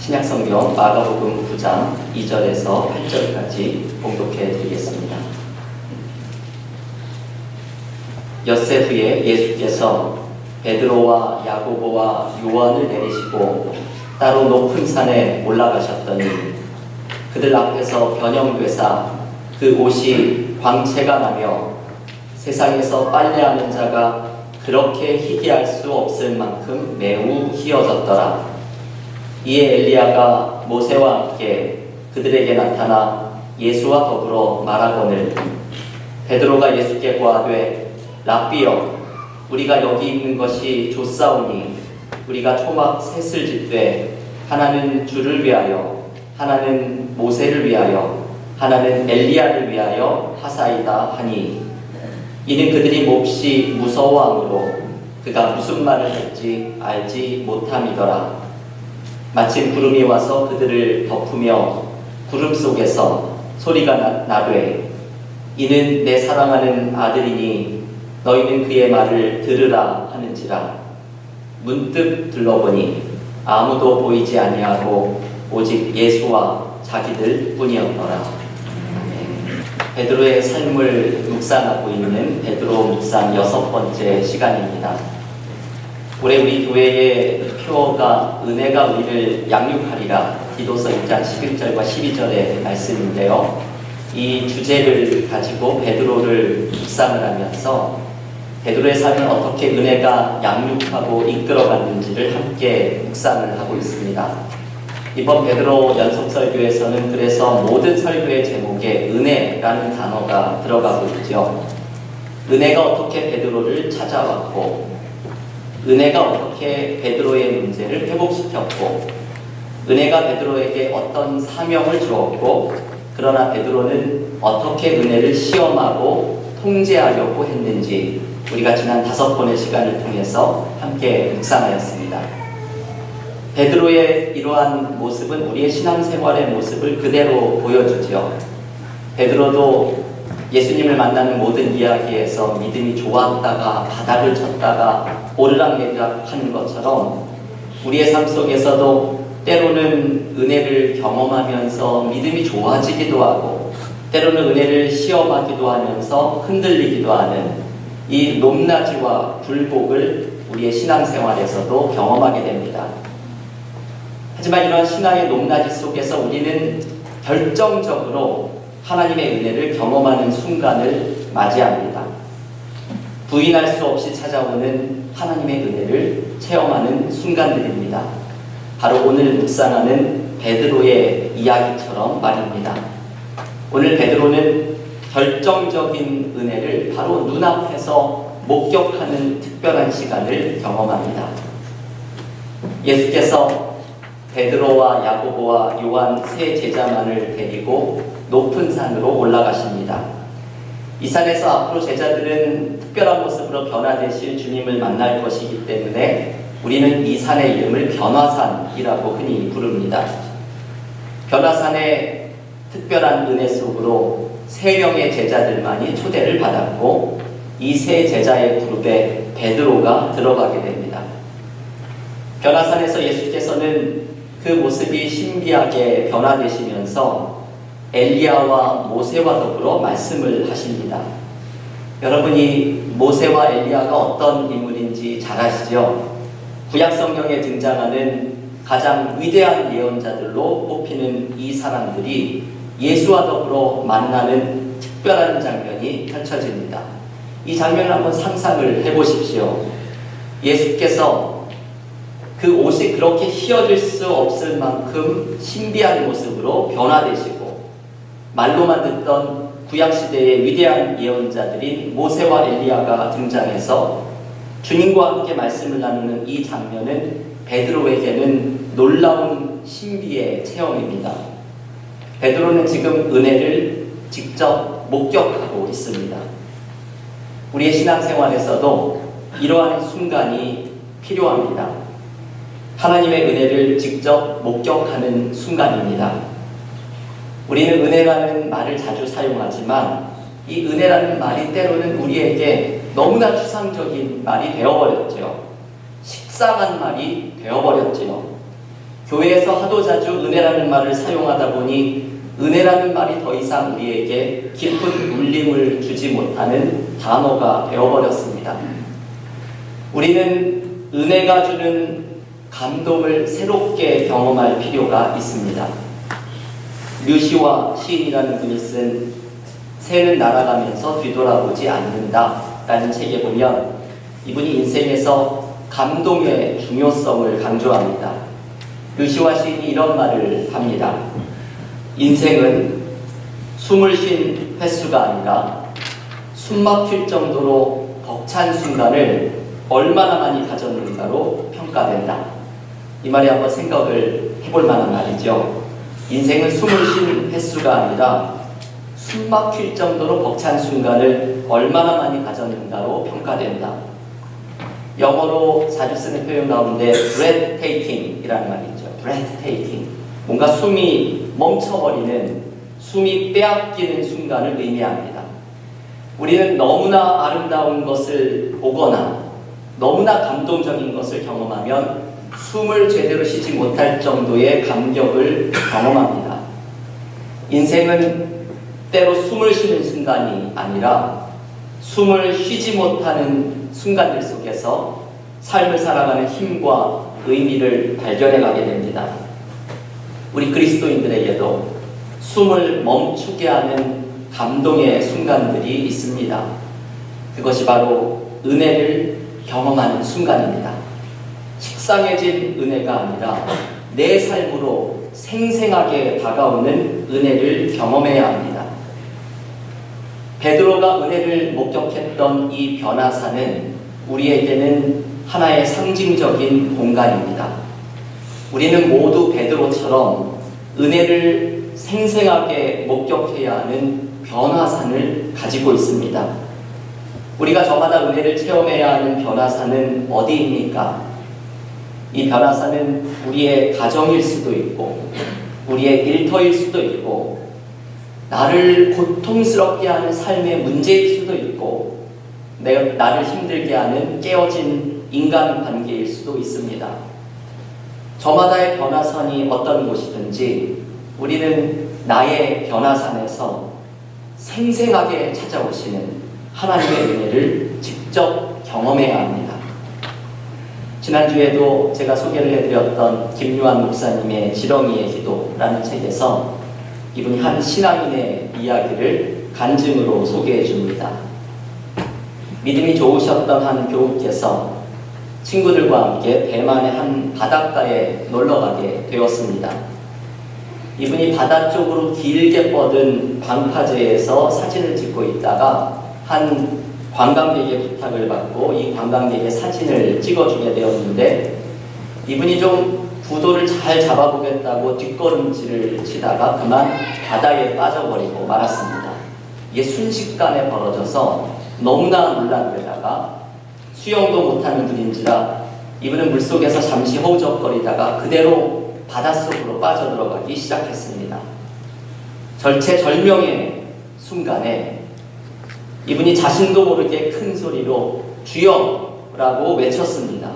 신약성경 마가복음 9장 2절에서 8절까지 봉독해 드리겠습니다. 엿새 후에 예수께서 베드로와 야고보와 요한을 내리시고 따로 높은 산에 올라가셨더니 그들 앞에서 변형되사 그 옷이 광채가 나며 세상에서 빨래하는 자가 그렇게 희귀할 수 없을 만큼 매우 희어졌더라. 이에 엘리야가 모세와 함께 그들에게 나타나 예수와 더불어 말하거늘 베드로가 예수께 고하되 랍비여 우리가 여기 있는 것이 좋사오니 우리가 초막 셋을 짓되 하나는 주를 위하여 하나는 모세를 위하여 하나는 엘리야를 위하여 하사이다 하니 이는 그들이 몹시 무서워함으로 그가 무슨 말을 할지 알지 못함이더라. 마침 구름이 와서 그들을 덮으며 구름 속에서 소리가 나되 이는 내 사랑하는 아들이니 너희는 그의 말을 들으라 하는지라. 문득 둘러보니 아무도 보이지 아니하고 오직 예수와 자기들 뿐이었더라. 베드로의 삶을 묵상하고 있는 베드로 묵상 6번째 시간입니다. 올해 우리 교회의 표어가 은혜가 우리를 양육하리라 디도서 2장 11절과 12절의 말씀인데요. 이 주제를 가지고 베드로를 묵상을 하면서 베드로의 삶을 어떻게 은혜가 양육하고 이끌어갔는지를 함께 묵상을 하고 있습니다. 이번 베드로 연속 설교에서는 그래서 모든 설교의 제목에 은혜라는 단어가 들어가고 있죠. 은혜가 어떻게 베드로를 찾아왔고 은혜가 어떻게 베드로의 문제를 회복시켰고 은혜가 베드로에게 어떤 사명을 주었고 그러나 베드로는 어떻게 은혜를 시험하고 통제하려고 했는지 우리가 지난 5번의 시간을 통해서 함께 묵상하였습니다. 베드로의 이러한 모습은 우리의 신앙생활의 모습을 그대로 보여주죠. 베드로도 예수님을 만나는 모든 이야기에서 믿음이 좋았다가 바닥을 쳤다가 오르락내리락 하는 것처럼 우리의 삶 속에서도 때로는 은혜를 경험하면서 믿음이 좋아지기도 하고 때로는 은혜를 시험하기도 하면서 흔들리기도 하는 이 높낮이와 굴곡을 우리의 신앙생활에서도 경험하게 됩니다. 하지만 이런 신앙의 높낮이 속에서 우리는 결정적으로 하나님의 은혜를 경험하는 순간을 맞이합니다. 부인할 수 없이 찾아오는 하나님의 은혜를 체험하는 순간들입니다. 바로 오늘 묵상하는 베드로의 이야기처럼 말입니다. 오늘 베드로는 결정적인 은혜를 바로 눈앞에서 목격하는 특별한 시간을 경험합니다. 예수께서 베드로와 야고보와 요한 세 제자만을 데리고 높은 산으로 올라가십니다. 이 산에서 앞으로 제자들은 특별한 모습으로 변화되실 주님을 만날 것이기 때문에 우리는 이 산의 이름을 변화산이라고 흔히 부릅니다. 변화산의 특별한 은혜 속으로 3명의 제자들만이 초대를 받았고 이 세 제자의 그룹에 베드로가 들어가게 됩니다. 변화산에서 예수께서는 그 모습이 신비하게 변화되시면서 엘리야와 모세와 더불어 말씀을 하십니다. 여러분이 모세와 엘리야가 어떤 인물인지 잘 아시죠? 구약성경에 등장하는 가장 위대한 예언자들로 뽑히는 이 사람들이 예수와 더불어 만나는 특별한 장면이 펼쳐집니다. 이 장면을 한번 상상을 해보십시오. 예수께서 그 옷이 그렇게 휘어질 수 없을 만큼 신비한 모습으로 변화되시고 말로만 듣던 구약시대의 위대한 예언자들인 모세와 엘리야가 등장해서 주님과 함께 말씀을 나누는 이 장면은 베드로에게는 놀라운 신비의 체험입니다. 베드로는 지금 은혜를 직접 목격하고 있습니다. 우리의 신앙생활에서도 이러한 순간이 필요합니다. 하나님의 은혜를 직접 목격하는 순간입니다. 우리는 은혜라는 말을 자주 사용하지만 이 은혜라는 말이 때로는 우리에게 너무나 추상적인 말이 되어버렸죠. 식상한 말이 되어버렸지요. 교회에서 하도 자주 은혜라는 말을 사용하다 보니 은혜라는 말이 더 이상 우리에게 깊은 울림을 주지 못하는 단어가 되어버렸습니다. 우리는 은혜가 주는 감동을 새롭게 경험할 필요가 있습니다. 류시와 시인이라는 분이 쓴 새는 날아가면서 뒤돌아보지 않는다 라는 책에 보면 이분이 인생에서 감동의 중요성을 강조합니다. 류시와 시인이 이런 말을 합니다. 인생은 숨을 쉰 횟수가 아니라 숨 막힐 정도로 벅찬 순간을 얼마나 많이 가졌는가로 평가된다. 이 말이 한번 생각을 해볼 만한 말이죠. 인생은 숨을 쉰 횟수가 아니라 숨 막힐 정도로 벅찬 순간을 얼마나 많이 가졌는가로 평가된다. 영어로 자주 쓰는 표현 가운데 breathtaking 이라는 말이 있죠. breathtaking. 뭔가 숨이 멈춰버리는, 숨이 빼앗기는 순간을 의미합니다. 우리는 너무나 아름다운 것을 보거나 너무나 감동적인 것을 경험하면 숨을 제대로 쉬지 못할 정도의 감격을 경험합니다. 인생은 때로 숨을 쉬는 순간이 아니라 숨을 쉬지 못하는 순간들 속에서 삶을 살아가는 힘과 의미를 발견해가게 됩니다. 우리 그리스도인들에게도 숨을 멈추게 하는 감동의 순간들이 있습니다. 그것이 바로 은혜를 경험하는 순간입니다. 식상해진 은혜가 아니라 내 삶으로 생생하게 다가오는 은혜를 경험해야 합니다. 베드로가 은혜를 목격했던 이 변화사는 우리에게는 하나의 상징적인 공간입니다. 우리는 모두 베드로처럼 은혜를 생생하게 목격해야 하는 변화산을 가지고 있습니다. 우리가 저마다 은혜를 체험해야 하는 변화산은 어디입니까? 이 변화산은 우리의 가정일 수도 있고 우리의 일터일 수도 있고 나를 고통스럽게 하는 삶의 문제일 수도 있고 나를 힘들게 하는 깨어진 인간관계일 수도 있습니다. 저마다의 변화산이 어떤 곳이든지 우리는 나의 변화산에서 생생하게 찾아오시는 하나님의 은혜를 직접 경험해야 합니다. 지난주에도 제가 소개를 해드렸던 김유한 목사님의 지렁이의 기도라는 책에서 이분이 한 신앙인의 이야기를 간증으로 소개해 줍니다. 믿음이 좋으셨던 한 교우께서 친구들과 함께 대만의 한 바닷가에 놀러가게 되었습니다. 이분이 바다 쪽으로 길게 뻗은 방파제에서 사진을 찍고 있다가 한 관광객의 부탁을 받고 이 관광객의 사진을 찍어주게 되었는데 이분이 좀 구도를 잘 잡아보겠다고 뒷걸음질을 치다가 그만 바다에 빠져버리고 말았습니다. 이게 순식간에 벌어져서 너무나 놀란 데다가 수영도 못하는 분인지라 이분은 물속에서 잠시 허우적거리다가 그대로 바닷속으로 빠져들어가기 시작했습니다. 절체절명의 순간에 이분이 자신도 모르게 큰 소리로 주여! 라고 외쳤습니다.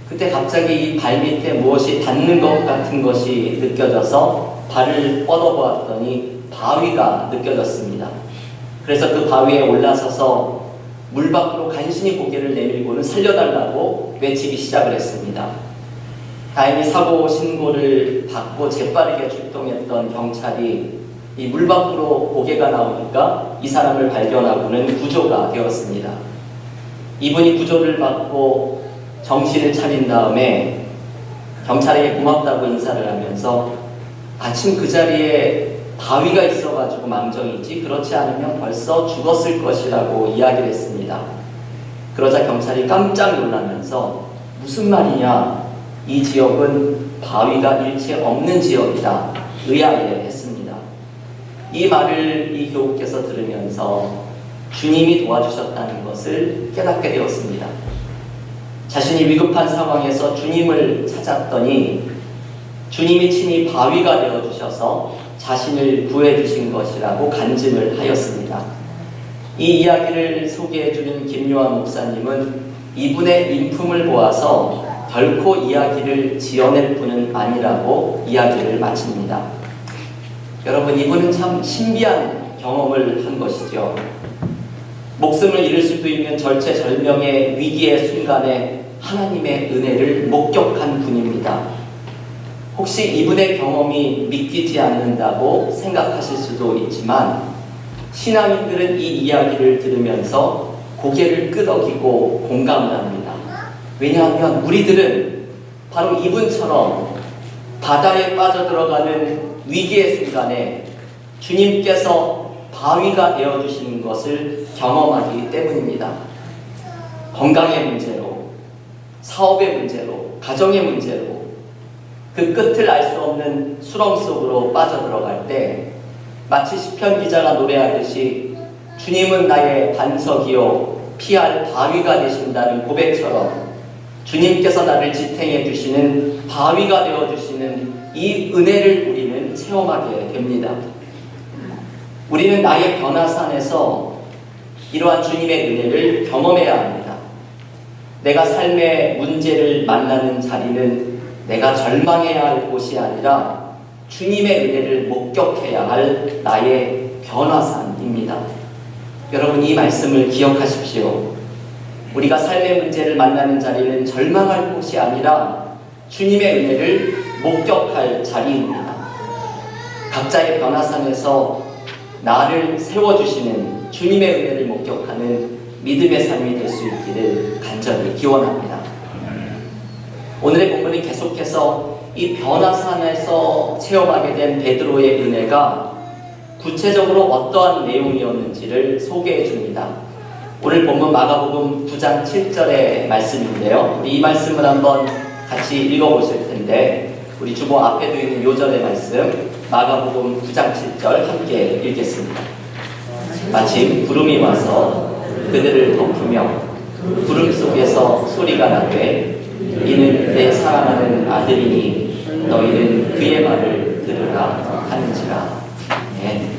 그때 갑자기 이 발밑에 무엇이 닿는 것 같은 것이 느껴져서 발을 뻗어보았더니 바위가 느껴졌습니다. 그래서 그 바위에 올라서서 물 밖으로 간신히 고개를 내밀고는 살려달라고 외치기 시작을 했습니다. 다행히 사고 신고를 받고 재빠르게 출동했던 경찰이 이 물 밖으로 고개가 나오니까 이 사람을 발견하고는 구조가 되었습니다. 이분이 구조를 받고 정신을 차린 다음에 경찰에게 고맙다고 인사를 하면서 마침 그 자리에 바위가 있어가지고 망정이지 그렇지 않으면 벌써 죽었을 것이라고 이야기를 했습니다. 그러자 경찰이 깜짝 놀라면서 무슨 말이냐, 이 지역은 바위가 일체 없는 지역이다 의아해 했습니다. 이 말을 이 교우께서 들으면서 주님이 도와주셨다는 것을 깨닫게 되었습니다. 자신이 위급한 상황에서 주님을 찾았더니 주님이 친히 바위가 되어주셔서 자신을 구해주신 것이라고 간증을 하였습니다. 이 이야기를 소개해주는 김요한 목사님은 이분의 인품을 보아서 결코 이야기를 지어낼 뿐은 아니라고 이야기를 마칩니다. 여러분, 이분은 참 신비한 경험을 한 것이죠. 목숨을 잃을 수도 있는 절체절명의 위기의 순간에 하나님의 은혜를 목격한 분입니다. 혹시 이분의 경험이 믿기지 않는다고 생각하실 수도 있지만 신앙인들은 이 이야기를 들으면서 고개를 끄덕이고 공감을 합니다. 왜냐하면 우리들은 바로 이분처럼 바다에 빠져들어가는 위기의 순간에 주님께서 바위가 되어주시는 것을 경험하기 때문입니다. 건강의 문제로, 사업의 문제로, 가정의 문제로 그 끝을 알 수 없는 수렁 속으로 빠져들어갈 때 마치 시편 기자가 노래하듯이 주님은 나의 반석이요 피할 바위가 되신다는 고백처럼 주님께서 나를 지탱해 주시는 바위가 되어 주시는 이 은혜를 우리는 체험하게 됩니다. 우리는 나의 변화산에서 이러한 주님의 은혜를 경험해야 합니다. 내가 삶의 문제를 만나는 자리는 내가 절망해야 할 곳이 아니라 주님의 은혜를 목격해야 할 나의 변화산입니다. 여러분, 이 말씀을 기억하십시오. 우리가 삶의 문제를 만나는 자리는 절망할 곳이 아니라 주님의 은혜를 목격할 자리입니다. 각자의 변화산에서 나를 세워주시는 주님의 은혜를 목격하는 믿음의 삶이 될 수 있기를 간절히 기원합니다. 오늘의 본문은 계속해서 이 변화산에서 체험하게 된 베드로의 은혜가 구체적으로 어떠한 내용이었는지를 소개해 줍니다. 오늘 본문 마가복음 9장 7절의 말씀인데요. 우리 이 말씀을 한번 같이 읽어보실 텐데 우리 주보 앞에도 있는 요절의 말씀 마가복음 9장 7절 함께 읽겠습니다. 마침 구름이 와서 그들을 덮으며 구름 속에서 소리가 나되 이는 내 사랑하는 아들이니 너희는 그의 말을 들으라 하는지라. 네.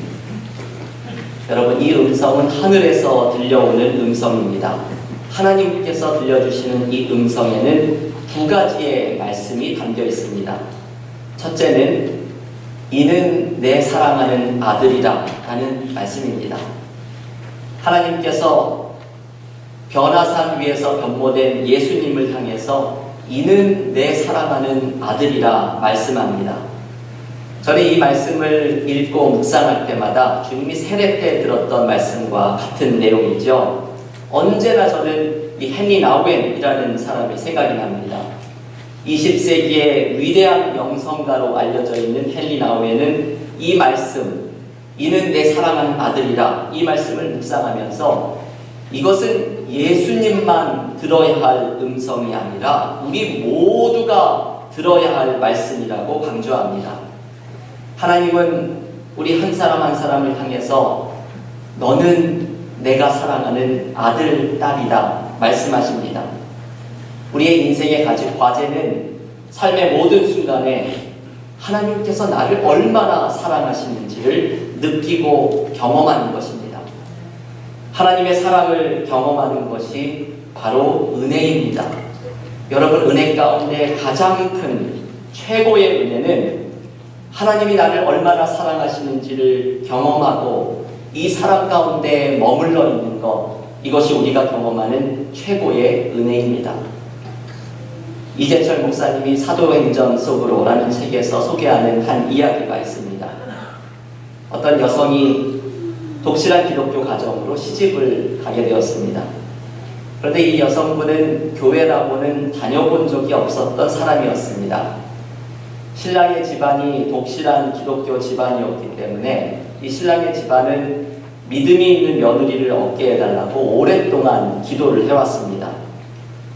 여러분, 이 음성은 하늘에서 들려오는 음성입니다. 하나님께서 들려주시는 이 음성에는 두 가지의 말씀이 담겨 있습니다. 첫째는 이는 내 사랑하는 아들이라 하는 말씀입니다. 하나님께서 변화산 위에서 변모된 예수님을 향해서 이는 내 사랑하는 아들이라 말씀합니다. 저는 이 말씀을 읽고 묵상할 때마다 주님이 세례 때 들었던 말씀과 같은 내용이죠. 언제나 저는 이 헨리 나우엔이라는 사람이 생각이 납니다. 20세기의 위대한 명성가로 알려져 있는 헨리 나우엔은 이 말씀, 이는 내 사랑하는 아들이라 이 말씀을 묵상하면서 이것은 예수님만 들어야 할 음성이 아니라 우리 모두가 들어야 할 말씀이라고 강조합니다. 하나님은 우리 한 사람 한 사람을 향해서 너는 내가 사랑하는 아들, 딸이다 말씀하십니다. 우리의 인생에 가진 과제는 삶의 모든 순간에 하나님께서 나를 얼마나 사랑하시는지를 느끼고 경험하는 것입니다. 하나님의 사랑을 경험하는 것이 바로 은혜입니다. 여러분, 은혜 가운데 가장 큰 최고의 은혜는 하나님이 나를 얼마나 사랑하시는지를 경험하고 이 사랑 가운데 머물러 있는 것, 이것이 우리가 경험하는 최고의 은혜입니다. 이재철 목사님이 사도행전 속으로라는 책에서 소개하는 한 이야기가 있습니다. 어떤 여성이 독실한 기독교 가정으로 시집을 가게 되었습니다. 그런데 이 여성분은 교회라고는 다녀본 적이 없었던 사람이었습니다. 신랑의 집안이 독실한 기독교 집안이었기 때문에 이 신랑의 집안은 믿음이 있는 며느리를 얻게 해달라고 오랫동안 기도를 해왔습니다.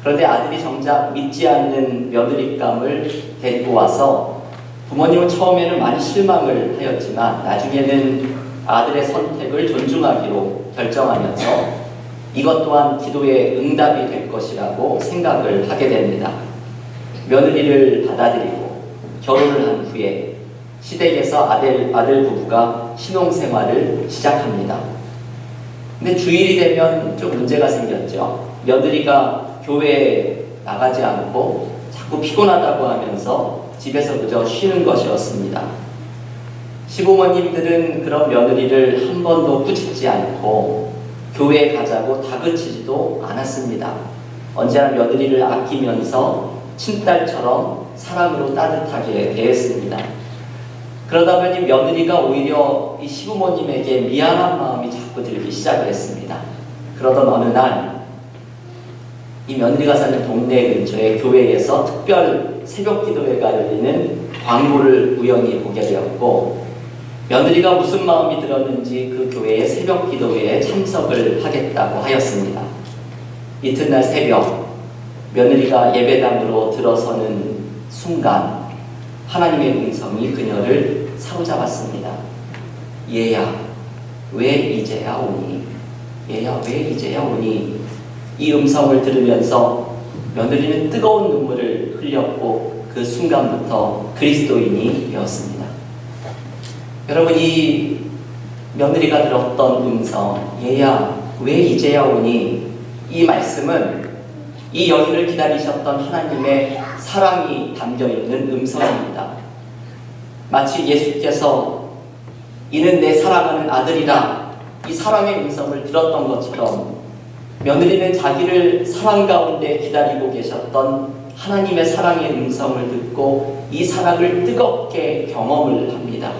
그런데 아들이 정작 믿지 않는 며느리감을 데리고 와서 부모님은 처음에는 많이 실망을 하였지만 나중에는 아들의 선택을 존중하기로 결정하면서 이것 또한 기도의 응답이 될 것이라고 생각을 하게 됩니다. 며느리를 받아들이고 결혼을 한 후에 시댁에서 아들 부부가 신혼생활을 시작합니다. 근데 주일이 되면 좀 문제가 생겼죠. 며느리가 교회에 나가지 않고 자꾸 피곤하다고 하면서 집에서 그저 쉬는 것이었습니다. 시부모님들은 그런 며느리를 한 번도 꾸짖지 않고 교회에 가자고 다그치지도 않았습니다. 언제나 며느리를 아끼면서 친딸처럼 사랑으로 따뜻하게 대했습니다. 그러다 보니 며느리가 오히려 이 시부모님에게 미안한 마음이 자꾸 들기 시작을 했습니다. 그러던 어느 날 이 며느리가 사는 동네 근처의 교회에서 특별 새벽 기도회가 열리는 광고를 우연히 보게 되었고, 며느리가 무슨 마음이 들었는지 그 교회의 새벽 기도회에 참석을 하겠다고 하였습니다. 이튿날 새벽 며느리가 예배당으로 들어서는 순간 하나님의 음성이 그녀를 사로잡았습니다. 얘야, 왜 이제야 오니? 얘야, 왜 이제야 오니? 이 음성을 들으면서 며느리는 뜨거운 눈물을 흘렸고 그 순간부터 그리스도인이 되었습니다. 여러분, 이 며느리가 들었던 음성, 얘야, 왜 이제야 오니? 이 말씀은 이 여인을 기다리셨던 하나님의 사랑이 담겨있는 음성입니다. 마치 예수께서 이는 내 사랑하는 아들이라 이 사랑의 음성을 들었던 것처럼 며느리는 자기를 사랑 가운데 기다리고 계셨던 하나님의 사랑의 음성을 듣고 이 사랑을 뜨겁게 경험을 합니다.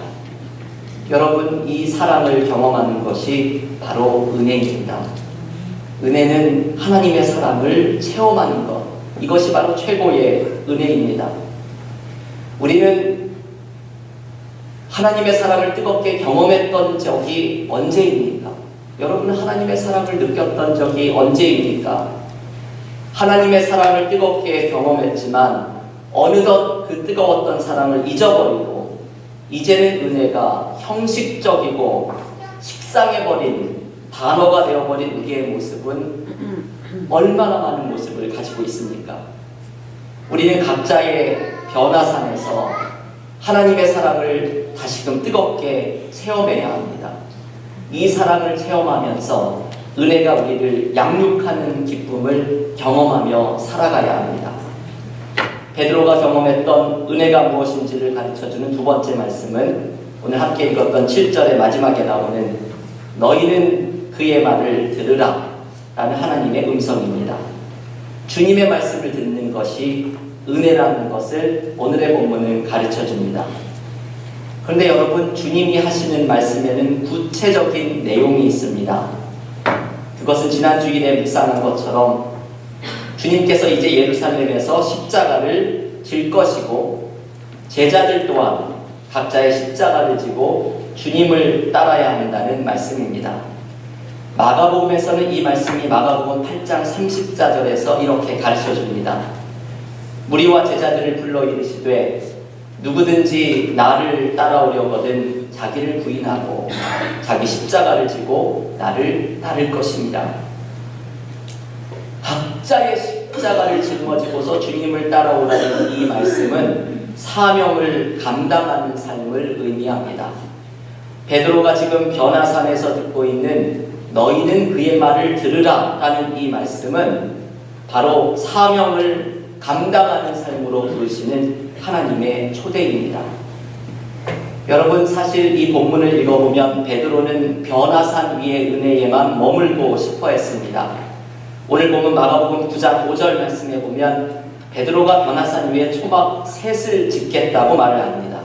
여러분, 이 사랑을 경험하는 것이 바로 은혜입니다. 은혜는 하나님의 사랑을 체험하는 것, 이것이 바로 최고의 은혜입니다. 우리는 하나님의 사랑을 뜨겁게 경험했던 적이 언제입니까? 여러분은 하나님의 사랑을 느꼈던 적이 언제입니까? 하나님의 사랑을 뜨겁게 경험했지만 어느덧 그 뜨거웠던 사랑을 잊어버리고 이제는 은혜가 형식적이고 식상해버린 단어가 되어버린 우리의 모습은 얼마나 많은 모습을 가지고 있습니까? 우리는 각자의 변화산에서 하나님의 사랑을 다시금 뜨겁게 체험해야 합니다. 이 사랑을 체험하면서 은혜가 우리를 양육하는 기쁨을 경험하며 살아가야 합니다. 베드로가 경험했던 은혜가 무엇인지를 가르쳐주는 두 번째 말씀은 오늘 함께 읽었던 7절의 마지막에 나오는 너희는 그의 말을 들으라 라는 하나님의 음성입니다. 주님의 말씀을 듣는 것이 은혜라는 것을 오늘의 본문은 가르쳐줍니다. 그런데 여러분, 주님이 하시는 말씀에는 구체적인 내용이 있습니다. 그것은 지난 주일에 묵상한 것처럼 주님께서 이제 예루살렘에서 십자가를 질 것이고 제자들 또한 각자의 십자가를 지고 주님을 따라야 한다는 말씀입니다. 마가복음에서는 이 말씀이 마가복음 8장 34절에서 이렇게 가르쳐줍니다. 무리와 제자들을 불러 이르시되 누구든지 나를 따라오려거든 자기를 부인하고 자기 십자가를 지고 나를 따를 것입니다. 각자의 십자가를 짊어지고서 주님을 따라오라는 이 말씀은 사명을 감당하는 삶을 의미합니다. 베드로가 지금 변화산에서 듣고 있는 너희는 그의 말을 들으라 라는 이 말씀은 바로 사명을 감당하는 삶으로 부르시는 하나님의 초대입니다. 여러분, 사실 이 본문을 읽어보면 베드로는 변화산 위의 은혜에만 머물고 싶어 했습니다. 오늘 보면 마가복음 9장 5절 말씀에 보면 베드로가 변화산 위에 초막 셋을 짓겠다고 말을 합니다.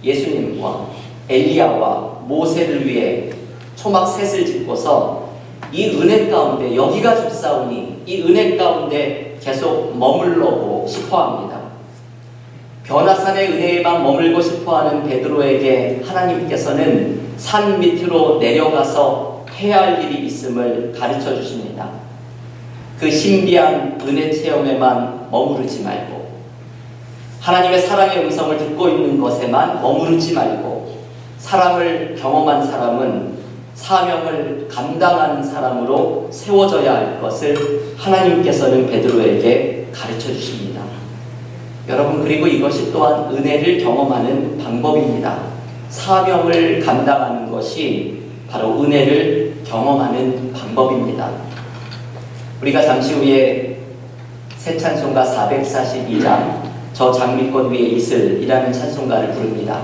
예수님과 엘리야와 모세를 위해 초막 셋을 짓고서 이 은혜 가운데 여기가 좋사오니 이 은혜 가운데 계속 머물러고 싶어합니다. 변화산의 은혜에만 머물고 싶어하는 베드로에게 하나님께서는 산 밑으로 내려가서 해야 할 일이 있음을 가르쳐 주십니다. 그 신비한 은혜 체험에만 머무르지 말고 하나님의 사랑의 음성을 듣고 있는 것에만 머무르지 말고 사랑을 경험한 사람은 사명을 감당하는 사람으로 세워져야 할 것을 하나님께서는 베드로에게 가르쳐 주십니다. 여러분, 그리고 이것이 또한 은혜를 경험하는 방법입니다. 사명을 감당하는 것이 바로 은혜를 경험하는 방법입니다. 우리가 잠시 후에 새 찬송가 442장 저 장미꽃 위에 이슬이라는 찬송가를 부릅니다.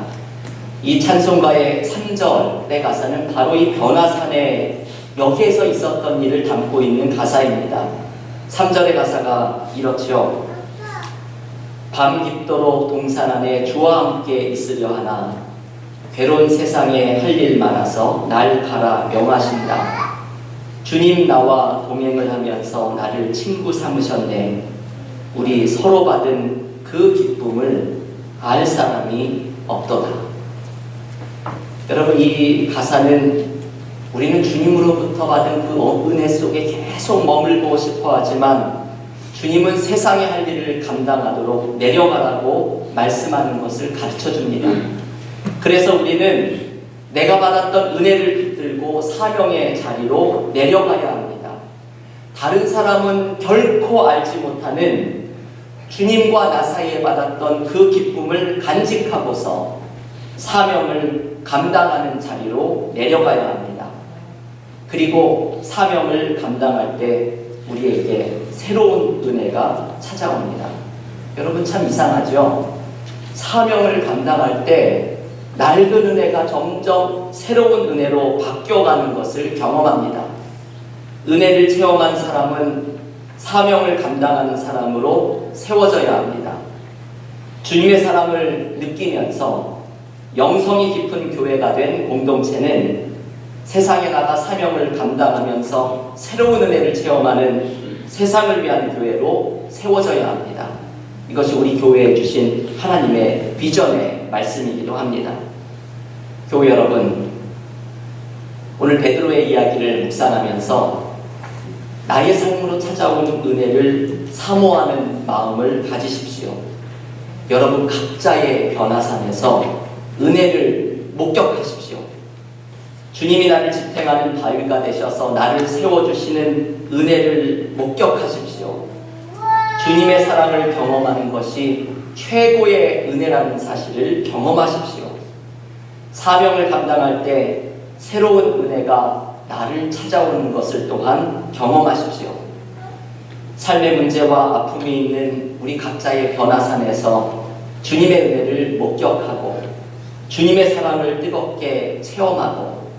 이 찬송가의 3절의 가사는 바로 이 변화산에 여기에서 있었던 일을 담고 있는 가사입니다. 3절의 가사가 이렇지요. 밤 깊도록 동산 안에 주와 함께 있으려 하나 괴로운 세상에 할 일 많아서 날 가라 명하신다. 주님 나와 동행을 하면서 나를 친구 삼으셨네. 우리 서로 받은 그 기쁨을 알 사람이 없도다. 여러분, 이 가사는 우리는 주님으로부터 받은 그 은혜 속에 계속 머물고 싶어 하지만 주님은 세상에 할 일을 감당하도록 내려가라고 말씀하는 것을 가르쳐 줍니다. 그래서 우리는 내가 받았던 은혜를 붙들고 사명의 자리로 내려가야 합니다. 다른 사람은 결코 알지 못하는 주님과 나 사이에 받았던 그 기쁨을 간직하고서 사명을 감당하는 자리로 내려가야 합니다. 그리고 사명을 감당할 때 우리에게 새로운 은혜가 찾아옵니다. 여러분, 참 이상하죠? 사명을 감당할 때 낡은 은혜가 점점 새로운 은혜로 바뀌어가는 것을 경험합니다. 은혜를 체험한 사람은 사명을 감당하는 사람으로 세워져야 합니다. 주님의 사랑을 느끼면서 영성이 깊은 교회가 된 공동체는 세상에 나가 사명을 감당하면서 새로운 은혜를 체험하는 세상을 위한 교회로 세워져야 합니다. 이것이 우리 교회에 주신 하나님의 비전의 말씀이기도 합니다. 교회 여러분, 오늘 베드로의 이야기를 묵상하면서 나의 삶으로 찾아온 은혜를 사모하는 마음을 가지십시오. 여러분 각자의 변화산에서 은혜를 목격하십시오. 주님이 나를 지탱하는 바위가 되셔서 나를 세워주시는 은혜를 목격하십시오. 주님의 사랑을 경험하는 것이 최고의 은혜라는 사실을 경험하십시오. 사명을 감당할 때 새로운 은혜가 나를 찾아오는 것을 또한 경험하십시오. 삶의 문제와 아픔이 있는 우리 각자의 변화산에서 주님의 은혜를 목격하고 주님의 사랑을 뜨겁게 체험하고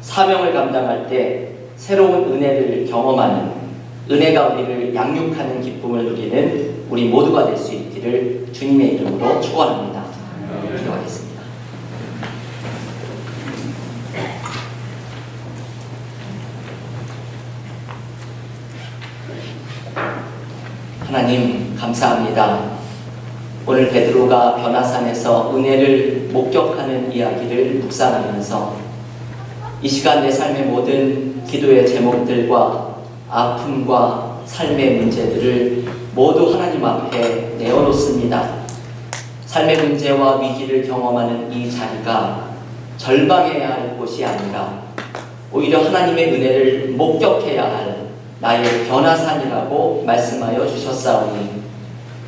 사명을 감당할 때 새로운 은혜를 경험하는, 은혜가 우리를 양육하는 기쁨을 누리는 우리 모두가 될 수 있기를 주님의 이름으로 축원합니다. 기도하겠습니다. 하나님 감사합니다. 오늘 베드로가 변화산에서 은혜를 목격하는 이야기를 묵상하면서 이 시간 내 삶의 모든 기도의 제목들과 아픔과 삶의 문제들을 모두 하나님 앞에 내어놓습니다. 삶의 문제와 위기를 경험하는 이 자리가 절망해야 할 곳이 아니라 오히려 하나님의 은혜를 목격해야 할 나의 변화산이라고 말씀하여 주셨사오니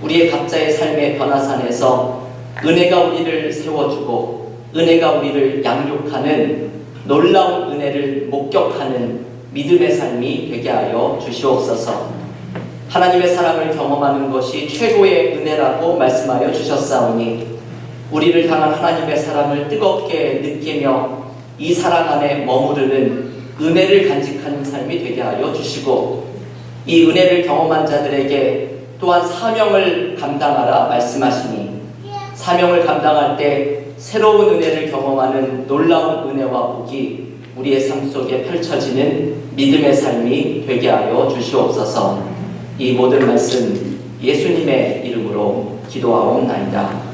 우리의 각자의 삶의 변화산에서 은혜가 우리를 세워주고 은혜가 우리를 양육하는 놀라운 은혜를 목격하는 믿음의 삶이 되게 하여 주시옵소서. 하나님의 사랑을 경험하는 것이 최고의 은혜라고 말씀하여 주셨사오니 우리를 향한 하나님의 사랑을 뜨겁게 느끼며 이 사랑 안에 머무르는 은혜를 간직하는 삶이 되게 하여 주시고 이 은혜를 경험한 자들에게 또한 사명을 감당하라 말씀하시니 사명을 감당할 때 새로운 은혜를 경험하는 놀라운 은혜와 복이 우리의 삶 속에 펼쳐지는 믿음의 삶이 되게 하여 주시옵소서. 이 모든 말씀 예수님의 이름으로 기도하옵나이다.